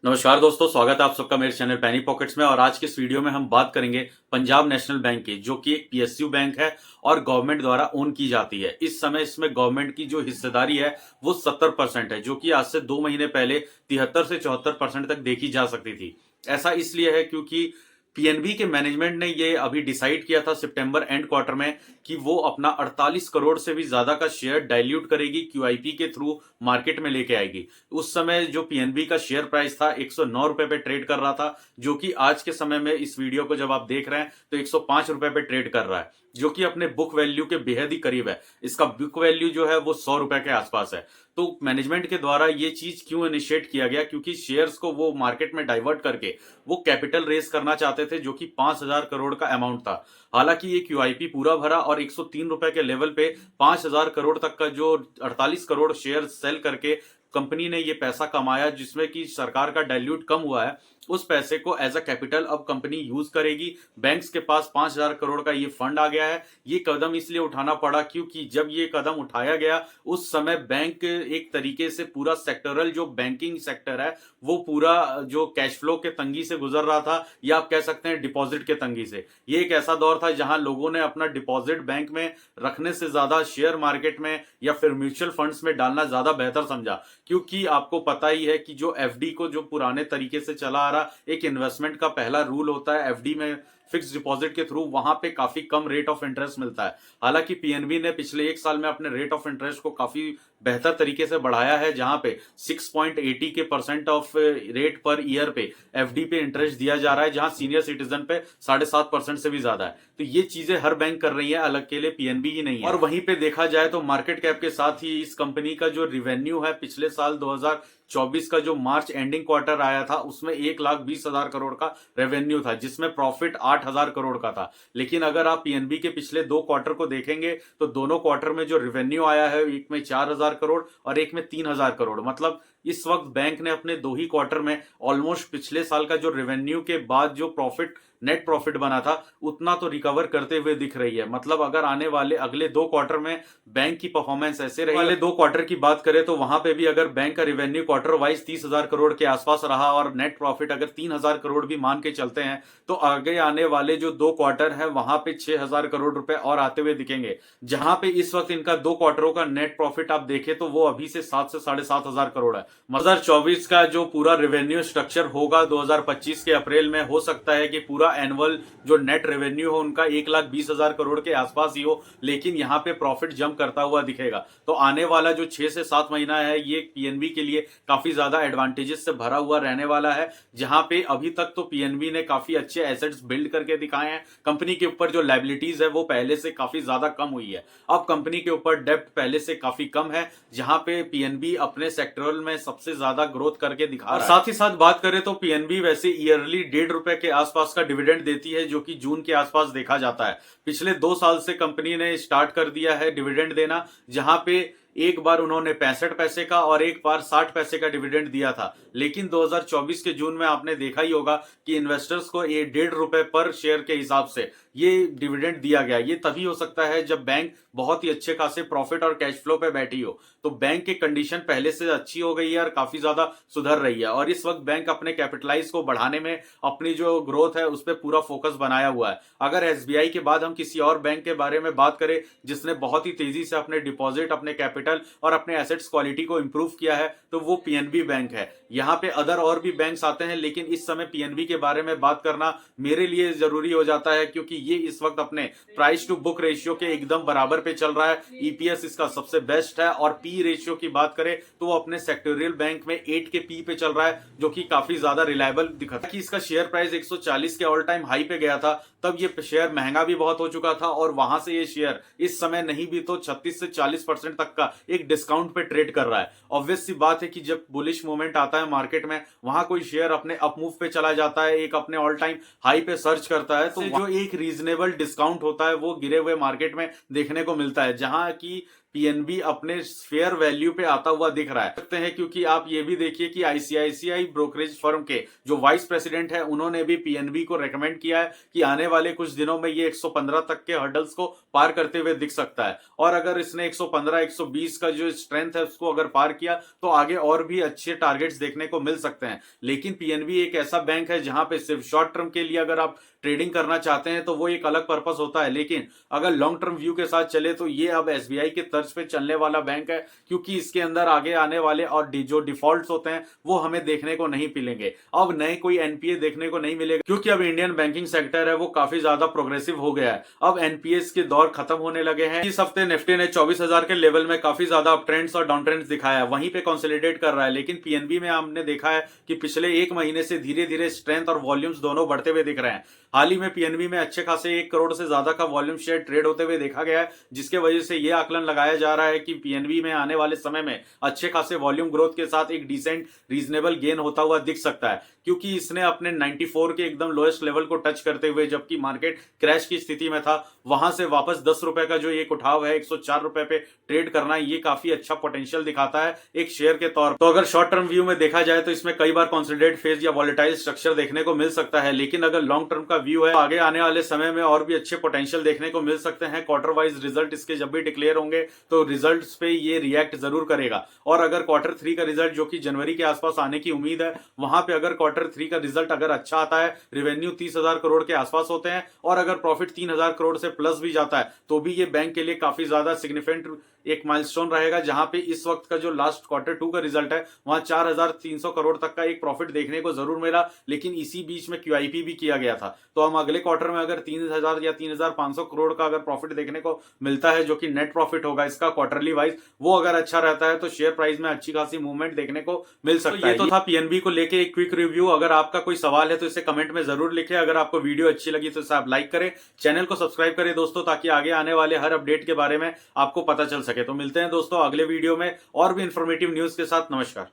नमस्कार दोस्तों, स्वागत है आप सबका मेरे चैनल पैनी पॉकेट्स में। और आज के इस वीडियो में हम बात करेंगे पंजाब नेशनल बैंक की, जो कि एक पीएसयू बैंक है और गवर्नमेंट द्वारा ओन की जाती है। इस समय इसमें गवर्नमेंट की जो हिस्सेदारी है वो 70% है, जो कि आज से 2 महीने पहले 73 से 74% तक देखी जा सकती थी। ऐसा इसलिए है क्योंकि पीएनबी के मैनेजमेंट ने ये अभी डिसाइड किया था सितंबर एंड क्वार्टर में कि वो अपना 48 करोड़ से भी ज्यादा का शेयर डाइल्यूट करेगी, क्यूआईपी के थ्रू मार्केट में लेके आएगी। उस समय जो पीएनबी का शेयर प्राइस था 109 रुपए पे ट्रेड कर रहा था, जो कि आज के समय में इस वीडियो को जब आप देख रहे हैं तो 105 रुपए पे ट्रेड कर रहा है, जो कि अपने बुक वैल्यू के बेहद ही करीब है। इसका बुक वैल्यू जो है वो 100 रुपए के आसपास है। तो मैनेजमेंट के द्वारा ये चीज क्यों इनिशिएट किया गया, क्योंकि शेयर्स को वो मार्केट में डाइवर्ट करके वो कैपिटल रेस करना चाहते थे, जो कि 5,000 करोड़ का अमाउंट था। हालांकि ये क्यूआईपी पूरा भरा और 103 रुपए के लेवल पे 5,000 करोड़ तक का जो 48 करोड़ शेयर सेल करके कंपनी ने ये पैसा कमाया, जिसमें कि सरकार का डाइल्यूट कम हुआ है। उस पैसे को एज अ कैपिटल अब कंपनी यूज करेगी। बैंक्स के पास 5,000 करोड़ का ये फंड आ गया है। ये कदम इसलिए उठाना पड़ा क्योंकि जब ये कदम उठाया गया उस समय बैंक एक तरीके से पूरा सेक्टरल जो बैंकिंग सेक्टर है वो पूरा जो कैश फ्लो के तंगी से गुजर रहा था, या आप कह सकते हैं डिपॉजिट के तंगी से। ये एक ऐसा दौर था जहां लोगों ने अपना डिपॉजिट बैंक में रखने से ज्यादा शेयर मार्केट में या फिर म्यूचुअल फंड्स में डालना ज्यादा बेहतर समझा, क्योंकि आपको पता ही है कि जो एफडी को जो पुराने तरीके से चला आ रहा एक इन्वेस्टमेंट का पहला रूल होता है एफडी में, फिक्स डिपॉजिट के थ्रू वहां पे काफी कम रेट ऑफ इंटरेस्ट मिलता है। हालांकि पीएनबी ने पिछले एक साल में अपने रेट ऑफ इंटरेस्ट को काफी बेहतर तरीके से बढ़ाया है, जहां पे 6.80 के percent of rate per year पे एफडी पे इंटरेस्ट दिया जा रहा है, जहां सीनियर सिटीजन पे 7.5% से भी ज्यादा है। तो ये चीजें हर बैंक कर रही है, अलग के लिए पीएनबी ही नहीं है। और वहीं पे देखा जाए तो मार्केट कैप के साथ ही इस कंपनी का जो रिवेन्यू है पिछले साल 2024 का जो मार्च एंडिंग क्वार्टर आया था उसमें 1,20,000 करोड़ का रेवेन्यू था, जिसमें प्रॉफिट 8,000 करोड़ का था। लेकिन अगर आप पीएनबी के पिछले 2 क्वार्टर को देखेंगे तो दोनों क्वार्टर में जो रेवेन्यू आया है, एक में 4,000 करोड़ और एक में 3,000 करोड़। मतलब इस वक्त बैंक ने अपने 2 ही क्वार्टर में ऑलमोस्ट पिछले साल का जो रेवेन्यू के बाद जो प्रॉफिट नेट प्रॉफिट बना था उतना तो रिकवर करते हुए दिख रही है। मतलब अगर आने वाले अगले 2 क्वार्टर में बैंक की परफॉर्मेंस ऐसे रही, वाले 2 क्वार्टर की बात करें तो वहां पे भी अगर बैंक का रेवेन्यू क्वार्टर वाइज 30,000 करोड़ के आसपास रहा और नेट प्रॉफिट अगर 3,000 करोड़ भी मान के चलते हैं, तो आगे आने वाले जो 2 क्वार्टर है वहां पे 6,000 करोड़ रुपए और आते हुए दिखेंगे। जहां पे इस वक्त इनका 2 क्वार्टरों का नेट प्रॉफिट आप देखें तो वो अभी से 7 से 7,500 करोड़ है। 2024 का जो पूरा रेवेन्यू स्ट्रक्चर होगा 2025 के अप्रैल में, हो सकता है कि पूरा एनुअल जो नेट रेवेन्यू हो उनका 1,20,000 करोड़ के आसपास ही हो, लेकिन यहाँ पे प्रॉफिट जंप करता हुआ दिखेगा। तो आने वाला जो 6 से 7 महीना है ये पीएनबी के लिए काफी ज्यादा एडवांटेजेस से भरा हुआ रहने वाला है, जहां पे अभी तक तो पीएनबी ने काफी अच्छे एसेट्स बिल्ड करके दिखाए हैं। कंपनी के ऊपर जो लायबिलिटीज है वो पहले से काफी ज्यादा कम हुई है। अब कंपनी के ऊपर डेप्ट पहले से काफी कम है, जहां पे पीएनबी अपने सेक्टरल में सबसे ज्यादा ग्रोथ करके दिखा रहा है। साथ ही साथ बात करें तो पीएनबी वैसे ईयरली 1.5 रुपए के आसपास का डिविडेंड देती है, जो कि जून के आसपास देखा जाता है। पिछले 2 साल से कंपनी ने स्टार्ट कर दिया है डिविडेंड देना, जहां पे एक बार उन्होंने 65 पैसे का और एक बार 60 पैसे का डिविडेंड दिया था। लेकिन 2024 के जून में आपने देखा ही होगा कि इन्वेस्टर्स को ये 1.5 रुपए पर शेयर के हिसाब से ये डिविडेंड दिया गया। ये तभी हो सकता है जब बैंक बहुत ही अच्छे खासे प्रॉफिट और कैश फ्लो पे बैठी हो। तो बैंक की कंडीशन पहले से अच्छी हो गई है और काफी ज्यादा सुधर रही है, और इस वक्त बैंक अपने कैपिटलाइज को बढ़ाने में अपनी जो ग्रोथ है उस पर पूरा फोकस बनाया हुआ है। अगर एसबीआई के बाद हम किसी और बैंक के बारे में बात करें जिसने बहुत ही तेजी से अपने डिपॉजिट, अपने कैपिटल और अपने एसेट्स क्वालिटी को इंप्रूव किया है, तो वो पीएनबी बैंक है। यहाँ पे अदर और भी बैंक्स आते हैं, लेकिन इस समय पीएनबी के बारे में बात करना मेरे लिए जरूरी हो जाता है, क्योंकि ये इस वक्त अपने प्राइस टू बुक रेशियो के एकदम बराबर पे चल रहा है। ईपीएस इसका सबसे बेस्ट है, और पी रेशियो की बात करें तो वो अपने सेक्टोरियल बैंक में 8 के पी पे चल रहा है, जो कि काफी ज्यादा रिलायबल दिखता है। कि इसका शेयर प्राइस 140 के ऑल टाइम हाई पे गया था, तब ये शेयर महंगा भी बहुत हो चुका था, और वहां से ये शेयर इस समय नहीं भी तो 36 से 40% तक का एक डिस्काउंट पे ट्रेड कर रहा है। ऑब्वियस सी बात है कि जब बुलिश मूवमेंट आता है मार्केट में, वहां कोई शेयर अपने अप मूव पे चला जाता है, एक अपने ऑल टाइम हाई पे सर्च करता है, तो जो एक रीजनेबल डिस्काउंट होता है वो गिरे हुए मार्केट में देखने को मिलता है। जहां की पीएनबी अपने फेयर वैल्यू पे आता हुआ दिख रहा है। सकते हैं क्योंकि आप ये भी देखिए कि आईसीआईसीआई ब्रोकरेज फर्म के जो वाइस प्रेसिडेंट है उन्होंने भी पीएनबी को रेकमेंड किया है कि आने वाले कुछ दिनों में ये 115 तक के हर्डल्स को पार करते हुए दिख सकता है, और अगर इसने 115 120 का जो स्ट्रेंथ है उसको अगर पार किया तो आगे और भी अच्छे टारगेट्स देखने को मिल सकते हैं। लेकिन पीएनबी एक ऐसा बैंक है जहां पे सिर्फ शॉर्ट टर्म के लिए अगर आप ट्रेडिंग करना चाहते हैं तो वो एक अलग पर्पस होता है, लेकिन अगर लॉन्ग टर्म व्यू के साथ चले तो ये अब एसबीआई के तर्ज पे चलने वाला बैंक है, क्योंकि इसके अंदर आगे आने वाले और जो डिफॉल्ट्स होते हैं वो हमें देखने को नहीं मिलेंगे। अब नए कोई एनपीए देखने को नहीं मिलेगा, क्योंकि अब इंडियन बैंकिंग सेक्टर है वो काफी ज्यादा प्रोग्रेसिव हो गया है। अब एनपीएस के दौर खत्म होने लगे हैं। इस हफ्ते निफ्टी ने 24,000 के लेवल में काफी ज्यादा अप ट्रेंड्स और डाउन ट्रेंड्स दिखाया है, वहीं पे कंसोलिडेट कर रहा है। लेकिन पीएनबी में हमने देखा है कि पिछले एक महीने से धीरे धीरे स्ट्रेंथ और वॉल्यूम्स दोनों बढ़ते हुए दिख रहे हैं। हाल ही में पीएनबी में अच्छे खासे 1 करोड़ से ज्यादा का वॉल्यूम शेयर ट्रेड होते हुए देखा गया है, जिसके वजह से यह आकलन लगाया जा रहा है कि पीएनबी में आने वाले समय में अच्छे खासे वॉल्यूम ग्रोथ के साथ एक डिसेंट रीजनेबल गेन होता हुआ दिख सकता है, क्योंकि इसने अपने 94 के एकदम लोएस्ट लेवल को टच करते हुए, जबकि मार्केट क्रैश की स्थिति में था, वहां से वापस 10 रुपए का जो एक उठाव है 104 रुपए पे ट्रेड करना, ये काफी अच्छा पोटेंशियल दिखाता है एक शेयर के तौर पर। तो अगर शॉर्ट टर्म व्यू में देखा जाए तो इसमें कई बार कंसोलिडेट फेज या वॉलेटाइल स्ट्रक्चर देखने को मिल सकता है, लेकिन अगर लॉन्ग टर्म का व्यू है तो आगे आने वाले समय में और भी अच्छे पोटेंशियल देखने को मिल सकते हैं। क्वार्टर वाइज रिजल्ट इसके जब भी डिक्लेयर होंगे तो रिजल्ट्स पे ये रिएक्ट जरूर करेगा, और अगर क्वार्टर 3 का रिजल्ट जो कि जनवरी के आसपास आने की उम्मीद है, वहां पे अगर क्वार्टर 3 का रिजल्ट अगर अच्छा आता है, रेवेन्यू 30,000 करोड़ के आसपास होते हैं और अगर प्रॉफिट 3,000 करोड़ से प्लस भी जाता है, तो भी ये बैंक के लिए काफी ज्यादा सिग्निफिकेंट एक माइलस्टोन रहेगा, जहां पे इस वक्त का जो लास्ट क्वार्टर 2 का रिजल्ट है वहां 4,300 करोड़ तक का एक प्रॉफिट देखने को जरूर मिला, लेकिन इसी बीच में क्यूआईपी भी किया गया था। तो हम अगले क्वार्टर में अगर 3,000 या 3,500 करोड़ का अगर प्रॉफिट देखने को मिलता है, जो कि नेट प्रॉफिट होगा इसका क्वार्टरली वाइज, वो अगर अच्छा रहता है तो शेयर प्राइस में अच्छी खासी मूवमेंट देखने को मिल सकता है। ये तो था पीएनबी को लेके एक क्विक रिव्यू। अगर आपका कोई सवाल है तो इसे कमेंट में जरूर लिखें। अगर आपको वीडियो अच्छी लगी तो इसे आप लाइक करें, चैनल को सब्सक्राइब करें दोस्तों, ताकि आगे आने वाले हर अपडेट के बारे में आपको पता चल सके। तो मिलते हैं दोस्तों अगले वीडियो में और भी इंफॉर्मेटिव न्यूज के साथ। नमस्कार।